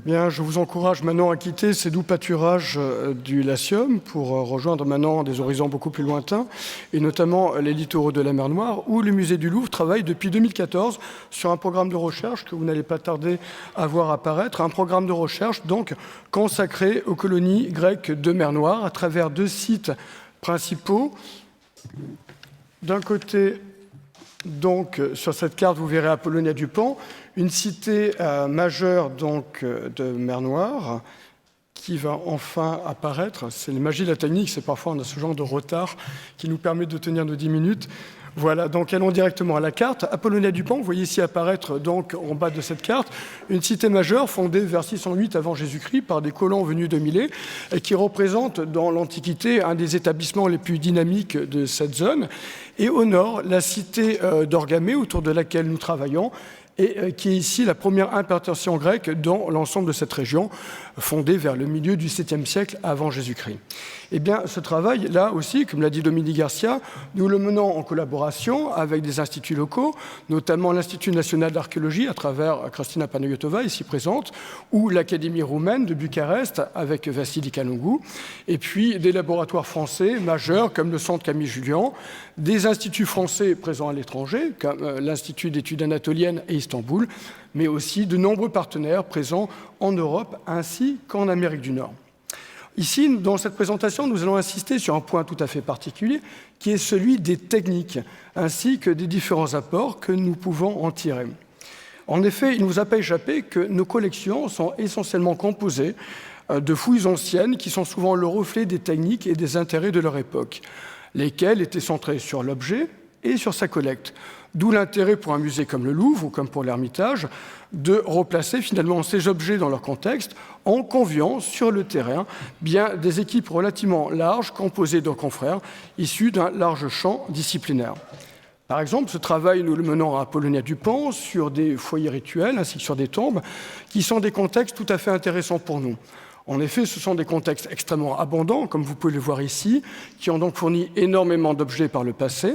Bien, je vous encourage maintenant à quitter ces doux pâturages du Latium pour rejoindre maintenant des horizons beaucoup plus lointains, et notamment les littoraux de la mer Noire, où le musée du Louvre travaille depuis 2014 sur un programme de recherche que vous n'allez pas tarder à voir apparaître, un programme de recherche donc consacré aux colonies grecques de mer Noire à travers 2 sites principaux. D'un côté, donc, sur cette carte, vous verrez Apollonia du Pan, une cité majeure donc, de mer Noire qui va enfin apparaître. C'est la magie de la technique, c'est parfois on a ce genre de retard qui nous permet de tenir nos 10 minutes. Voilà, donc allons directement à la carte. Apollonia du Pan, vous voyez ici apparaître donc en bas de cette carte une cité majeure fondée vers 608 avant Jésus-Christ par des colons venus de Milet et qui représente dans l'Antiquité un des établissements les plus dynamiques de cette zone. Et au nord, la cité d'Orgamée, autour de laquelle nous travaillons, et qui est ici la première implantation grecque dans l'ensemble de cette région, fondée vers le milieu du 7e siècle avant Jésus-Christ. Eh bien, ce travail, là aussi, comme l'a dit Dominique Garcia, nous le menons en collaboration avec des instituts locaux, notamment l'Institut national d'archéologie à travers Cristina Panayotova, ici présente, ou l'Académie roumaine de Bucarest avec Vassili Kanoglu, et puis des laboratoires français majeurs comme le Centre Camille Jullian, des instituts français présents à l'étranger, comme l'Institut d'études anatoliennes et Istanbul, mais aussi de nombreux partenaires présents en Europe ainsi qu'en Amérique du Nord. Ici, dans cette présentation, nous allons insister sur un point tout à fait particulier, qui est celui des techniques, ainsi que des différents apports que nous pouvons en tirer. En effet, il ne vous a pas échappé que nos collections sont essentiellement composées de fouilles anciennes qui sont souvent le reflet des techniques et des intérêts de leur époque, lesquelles étaient centrées sur l'objet et sur sa collecte. D'où l'intérêt pour un musée comme le Louvre ou comme pour l'Ermitage de replacer finalement ces objets dans leur contexte en conviant sur le terrain bien des équipes relativement larges composées de confrères issus d'un large champ disciplinaire. Par exemple, ce travail, nous le menons à Apollonia du Pan sur des foyers rituels ainsi que sur des tombes qui sont des contextes tout à fait intéressants pour nous. En effet, ce sont des contextes extrêmement abondants, comme vous pouvez le voir ici, qui ont donc fourni énormément d'objets par le passé.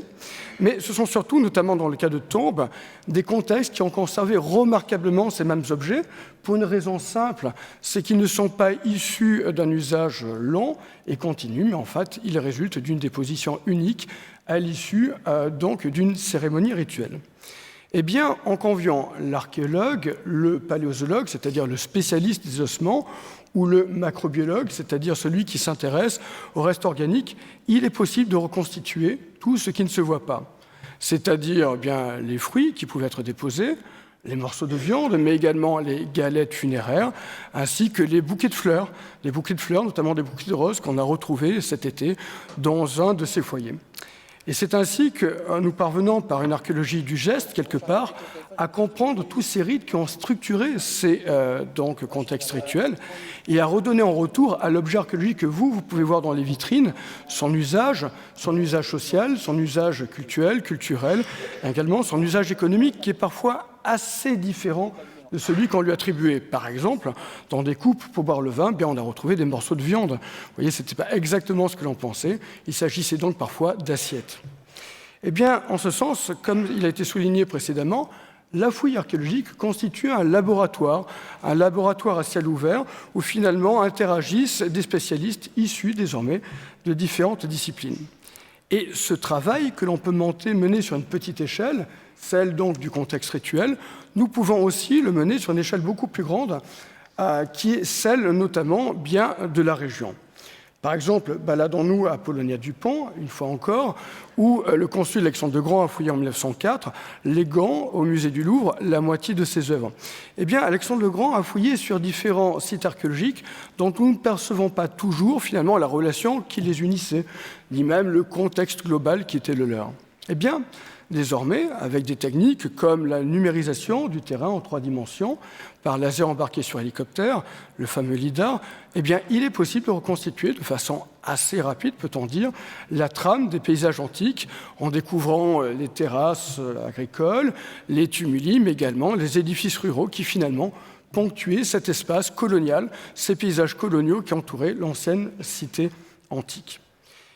Mais ce sont surtout, notamment dans le cas de tombes, des contextes qui ont conservé remarquablement ces mêmes objets, pour une raison simple, c'est qu'ils ne sont pas issus d'un usage long et continu, mais en fait, ils résultent d'une déposition unique à l'issue donc d'une cérémonie rituelle. Eh bien, en conviant l'archéologue, le paléozoologue, c'est-à-dire le spécialiste des ossements, ou le macrobiologue, c'est-à-dire celui qui s'intéresse au reste organique, il est possible de reconstituer tout ce qui ne se voit pas, c'est-à-dire bien les fruits qui pouvaient être déposés, les morceaux de viande, mais également les galettes funéraires, ainsi que les bouquets de fleurs, notamment des bouquets de roses qu'on a retrouvés cet été dans un de ces foyers. Et c'est ainsi que nous parvenons, par une archéologie du geste, quelque part, à comprendre tous ces rites qui ont structuré ces donc, contextes rituels et à redonner en retour à l'objet archéologique que vous pouvez voir dans les vitrines, son usage social, son usage culturel, et également son usage économique qui est parfois assez différent de celui qu'on lui attribuait. Par exemple, dans des coupes pour boire le vin, bien, on a retrouvé des morceaux de viande. Vous voyez, ce n'était pas exactement ce que l'on pensait. Il s'agissait donc parfois d'assiettes. Eh bien, en ce sens, comme il a été souligné précédemment, la fouille archéologique constitue un laboratoire à ciel ouvert, où finalement interagissent des spécialistes issus désormais de différentes disciplines. Et ce travail que l'on peut mener sur une petite échelle, celle donc du contexte rituel, nous pouvons aussi le mener sur une échelle beaucoup plus grande, qui est celle notamment bien de la région. Par exemple, baladons-nous à Apollonia du Pan, une fois encore, où le consul Alexandre de Grand a fouillé en 1904, léguant au musée du Louvre la moitié de ses œuvres. Eh bien, Alexandre de Grand a fouillé sur différents sites archéologiques dont nous ne percevons pas toujours finalement la relation qui les unissait, ni même le contexte global qui était le leur. Eh bien, désormais, avec des techniques comme la numérisation du terrain en 3 dimensions, par laser embarqué sur hélicoptère, le fameux LIDAR, eh bien, il est possible de reconstituer de façon assez rapide, peut-on dire, la trame des paysages antiques en découvrant les terrasses agricoles, les tumuli, mais également les édifices ruraux qui finalement ponctuaient cet espace colonial, ces paysages coloniaux qui entouraient l'ancienne cité antique.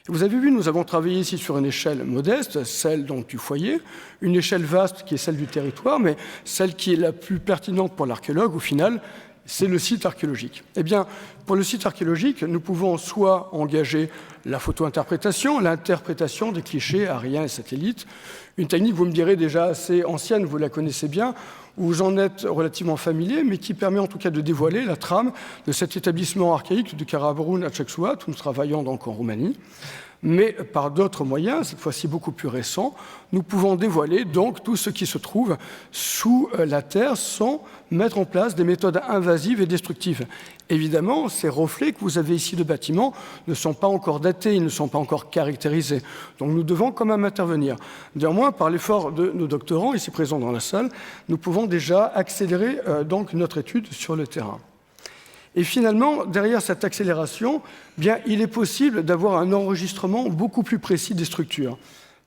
Vous avez vu, nous avons travaillé ici sur une échelle modeste, celle donc du foyer, une échelle vaste qui est celle du territoire, mais celle qui est la plus pertinente pour l'archéologue, au final, c'est le site archéologique. Eh bien, pour le site archéologique, nous pouvons soit engager la photo-interprétation, l'interprétation des clichés aériens et satellites, une technique, vous me direz, déjà assez ancienne, vous la connaissez bien, où vous en êtes relativement familier, mais qui permet en tout cas de dévoiler la trame de cet établissement archaïque de Karaburun à Chaksuat, où nous travaillons donc en Roumanie. Mais par d'autres moyens, cette fois-ci beaucoup plus récents, nous pouvons dévoiler donc tout ce qui se trouve sous la terre sans mettre en place des méthodes invasives et destructives. Évidemment, ces reflets que vous avez ici de bâtiments ne sont pas encore datés, ils ne sont pas encore caractérisés. Donc nous devons quand même intervenir. Néanmoins, par l'effort de nos doctorants ici présents dans la salle, nous pouvons déjà accélérer donc notre étude sur le terrain. Et finalement, derrière cette accélération, bien, il est possible d'avoir un enregistrement beaucoup plus précis des structures.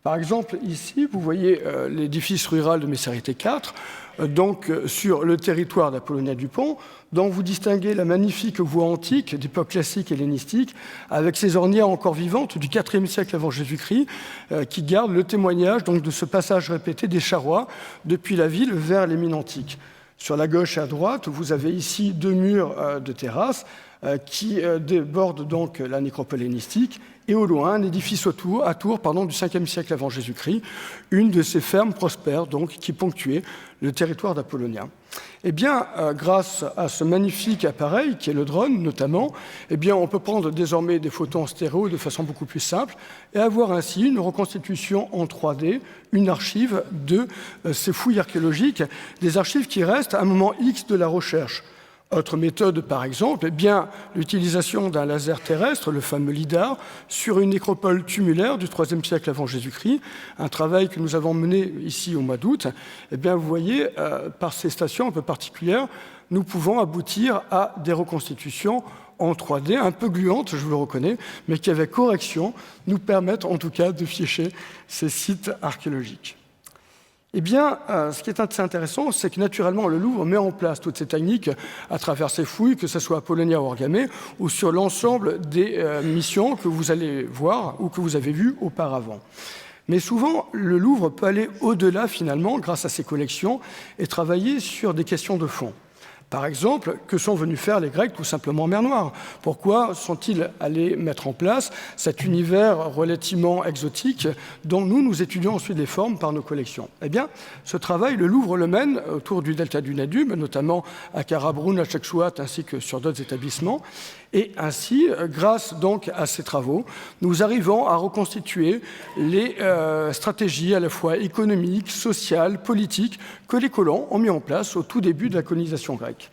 Par exemple, ici, vous voyez l'édifice rural de Messerité 4, donc sur le territoire d'Apollonia du Pont, dont vous distinguez la magnifique voie antique d'époque classique hellénistique, avec ses ornières encore vivantes du IVe siècle avant Jésus-Christ, qui gardent le témoignage donc, de ce passage répété des charrois depuis la ville vers les mines antiques. Sur la gauche et à droite, vous avez ici deux murs de terrasse qui débordent donc la nécropole hellénistique et au loin, un édifice à Tours du 5e siècle avant Jésus-Christ, une de ces fermes prospères donc, qui ponctuaient le territoire d'Apollonia. Eh bien, grâce à ce magnifique appareil, qui est le drone notamment, eh bien, on peut prendre désormais des photos en stéréo de façon beaucoup plus simple et avoir ainsi une reconstitution en 3D, une archive de ces fouilles archéologiques, des archives qui restent à un moment X de la recherche. Autre méthode, par exemple, eh bien, l'utilisation d'un laser terrestre, le fameux LIDAR, sur une nécropole tumulaire du IIIe siècle avant Jésus-Christ, un travail que nous avons mené ici au mois d'août. Eh bien, vous voyez, par ces stations un peu particulières, nous pouvons aboutir à des reconstitutions en 3D, un peu gluantes, je vous le reconnais, mais qui, avec correction, nous permettent en tout cas de ficher ces sites archéologiques. Eh bien, ce qui est assez intéressant, c'est que naturellement, le Louvre met en place toutes ces techniques à travers ses fouilles, que ce soit Apollonia ou Orgamé, ou sur l'ensemble des missions que vous allez voir ou que vous avez vues auparavant. Mais souvent, le Louvre peut aller au-delà, finalement, grâce à ses collections, et travailler sur des questions de fond. Par exemple, que sont venus faire les Grecs tout simplement en mer Noire? Pourquoi sont-ils allés mettre en place cet univers relativement exotique dont nous étudions ensuite les formes par nos collections? Eh bien, ce travail, le Louvre le mène autour du delta du Danube, notamment à Karaburun, à Chaksuat, ainsi que sur d'autres établissements. Et ainsi, grâce donc à ces travaux, nous arrivons à reconstituer les stratégies à la fois économiques, sociales, politiques que les colons ont mis en place au tout début de la colonisation grecque.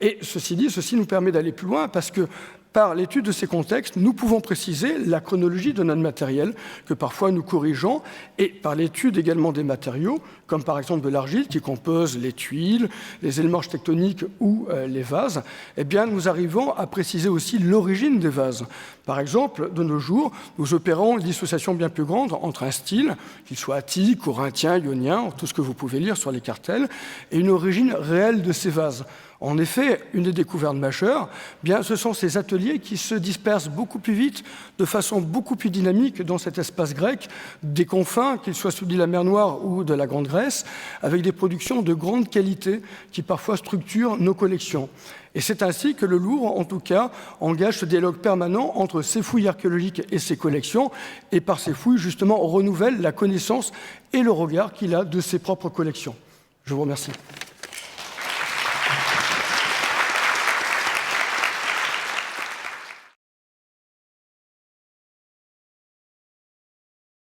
Et ceci dit, ceci nous permet d'aller plus loin parce que par l'étude de ces contextes, nous pouvons préciser la chronologie de notre matériel que parfois nous corrigeons et par l'étude également des matériaux, comme par exemple de l'argile qui compose les tuiles, les éléments tectoniques ou les vases, eh bien nous arrivons à préciser aussi l'origine des vases. Par exemple, de nos jours, nous opérons une dissociation bien plus grande entre un style, qu'il soit attique, corinthien, ionien, tout ce que vous pouvez lire sur les cartels, et une origine réelle de ces vases. En effet, une des découvertes majeures, bien, ce sont ces ateliers qui se dispersent beaucoup plus vite, de façon beaucoup plus dynamique dans cet espace grec, des confins, qu'ils soient celui de la mer Noire ou de la Grande Grèce, avec des productions de grande qualité qui parfois structurent nos collections. Et c'est ainsi que le Louvre, en tout cas, engage ce dialogue permanent entre ses fouilles archéologiques et ses collections, et par ces fouilles, justement, renouvelle la connaissance et le regard qu'il a de ses propres collections. Je vous remercie.